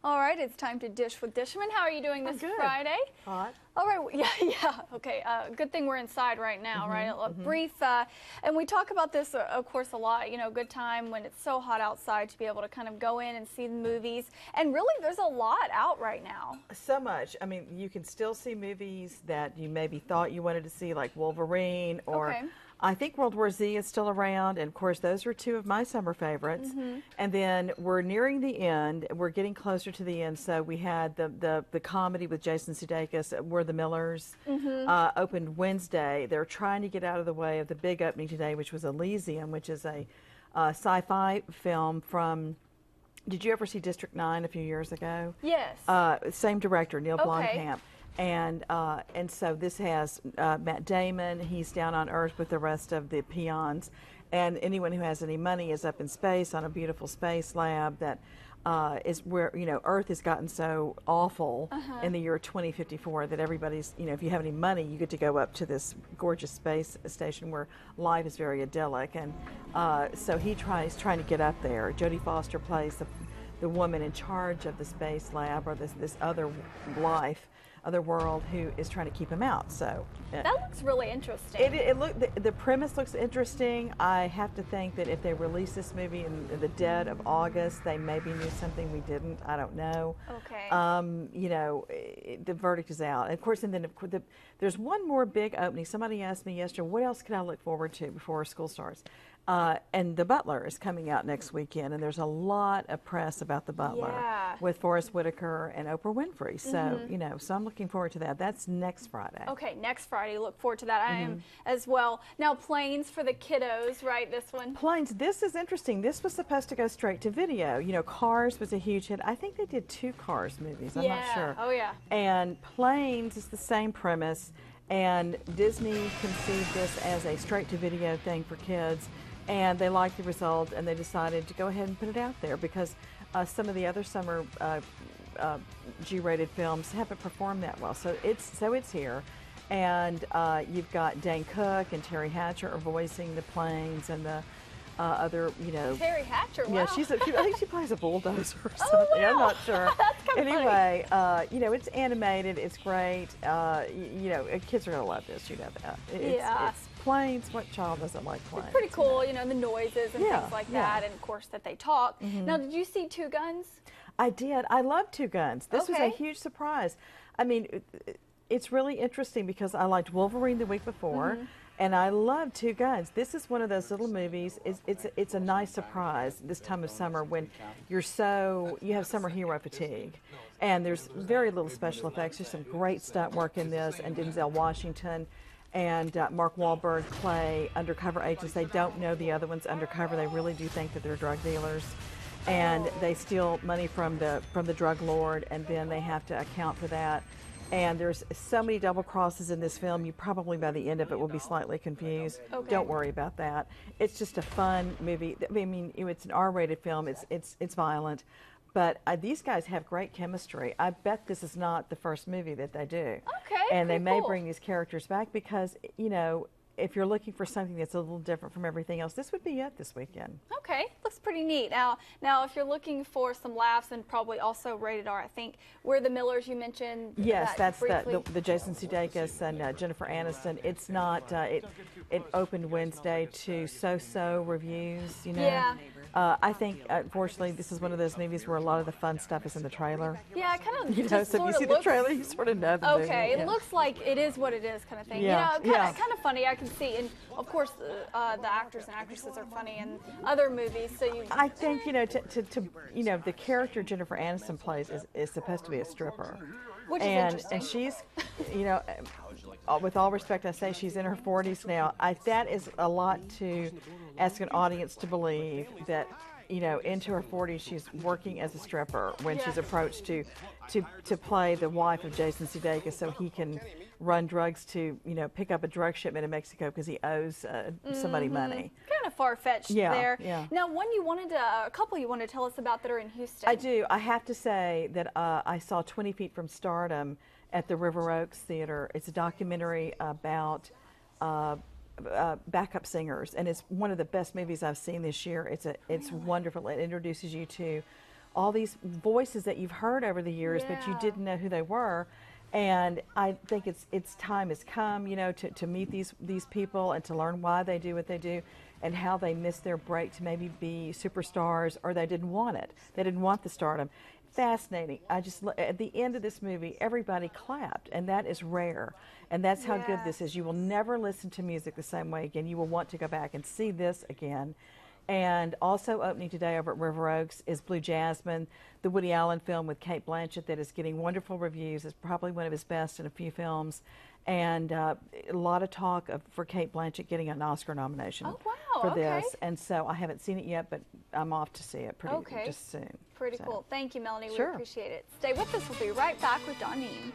All right, it's time to dish with Dishman. How are you doing this Friday? Hot. All right, yeah. Okay, good thing we're inside right now, right? A brief, and we talk about this, of course, a lot. You know, good time when it's so hot outside to be able to kind of go in and see the movies. And really, there's a lot out right now. So much. I mean, you can still see movies that you maybe thought you wanted to see, like Wolverine, or I think World War Z is still around. And of course, those are two of my summer favorites. And then we're nearing the end. We're getting closer to the end. So we had the comedy with Jason Sudeikis, We're the Millers, opened Wednesday. They're trying to get out of the way of the big opening today, which was Elysium, which is a sci-fi film from. Did you ever see District 9 a few years ago? Yes. Same director, Neil Blomkamp. And so this has Matt Damon. He's down on Earth with the rest of the peons. And anyone who has any money is up in space on a beautiful space lab that is where, you know, Earth has gotten so awful in the year 2054 that everybody's, you know, if you have any money, you get to go up to this gorgeous space station where life is very idyllic. And so he's trying to get up there. Jodie Foster plays the woman in charge of the space lab, or this other other world, who is trying to keep him out. So that looks really interesting. The premise looks interesting. I have to think that if they release this movie in the dead of August, they maybe knew something we didn't. I don't know. Okay. You know, the verdict is out. And of course, and then there's one more big opening. Somebody asked me yesterday, what else can I look forward to before school starts? And The Butler is coming out next weekend, and there's a lot of press about The Butler with Forrest Whitaker and Oprah Winfrey. So, you know, so I'm looking forward to that. That's next Friday. Okay, next Friday. Look forward to that. I am as well. Now, Planes for the kiddos, right? This one? Planes. This is interesting. This was supposed to go straight to video. You know, Cars was a huge hit. I think they did 2 Cars movies. I'm not sure. Oh, yeah. And Planes is the same premise, and Disney conceived this as a straight-to-video thing for kids. And they liked the result, and they decided to go ahead and put it out there because some of the other summer G-rated films haven't performed that well. So it's here, and you've got Dane Cook and Terry Hatcher are voicing the Planes, and the other, you know. Terry Hatcher, wow. Yeah, I think she plays a bulldozer or something. Wow. I'm not sure. That's kind of anyway, you know, it's animated. It's great. You know, kids are gonna love this. You know that. It's Planes. What child doesn't like Planes? It's pretty cool. You know, the noises and things like that, and of course that they talk. Now, did you see Two Guns? I did. I love Two Guns. This was a huge surprise. I mean, it's really interesting because I liked Wolverine the week before. And I love Two Guns. This is one of those little movies. It's a nice surprise this time of summer when you have summer hero fatigue, and there's very little special effects. There's some great stunt work in this, and Denzel Washington and Mark Wahlberg play undercover agents. They don't know the other one's undercover. They really do think that they're drug dealers, and they steal money from the drug lord, and then they have to account for that. And there's so many double crosses in this film, you probably by the end of it will be slightly confused. Don't worry about that. It's just a fun movie. I mean, it's an R-rated film. It's violent, but these guys have great chemistry. I bet this is not the first movie that they do. Okay. And they may bring these characters back because, you know, if you're looking for something that's a little different from everything else, this would be it this weekend. Okay, looks pretty neat. Now, if you're looking for some laughs and probably also rated R, I think We're the Millers you mentioned. Yes, that's the Jason Sudeikis and Jennifer Aniston. It's not. It opened Wednesday to so-so reviews. You know. Yeah. I think, unfortunately, this is one of those movies where a lot of the fun stuff is in the trailer. Yeah, kind of. You know, so if you see the trailer, you sort of know the movie. Okay, it looks like it is what it is, kind of thing. Yeah, You know, kind of funny. I can see, and of course, the actors and actresses are funny in other movies. So I think, you know, you know, the character Jennifer Aniston plays is supposed to be a stripper. Which is interesting. And she's, you know, with all respect, I say she's in her 40s now. That is a lot to ask an audience to believe that, you know, into her 40s she's working as a stripper when she's approached to play the wife of Jason Sudeikis so he can run drugs to, you know, pick up a drug shipment in Mexico because he owes somebody money. Kind of far-fetched there. Yeah. Now, a couple you wanted to tell us about that are in Houston. I do. I have to say that I saw 20 Feet from Stardom at the River Oaks Theater. It's a documentary about backup singers, and it's one of the best movies I've seen this year. It's wonderful. It introduces you to all these voices that you've heard over the years, but you didn't know who they were. And I think it's time has come, you know, to meet these people and to learn why they do what they do and how they missed their break to maybe be superstars, or they didn't want it. They didn't want the stardom. Fascinating. At the end of this movie, everybody clapped, and that is rare. And that's how good this is. You will never listen to music the same way again. You will want to go back and see this again. And also opening today over at River Oaks is Blue Jasmine, the Woody Allen film with Cate Blanchett that is getting wonderful reviews. It's probably one of his best in a few films. And a lot of talk for Cate Blanchett getting an Oscar nomination for this. And so I haven't seen it yet, but I'm off to see it just soon. Pretty cool. Thank you, Melanie. We appreciate it. Stay with us. We'll be right back with Doneen.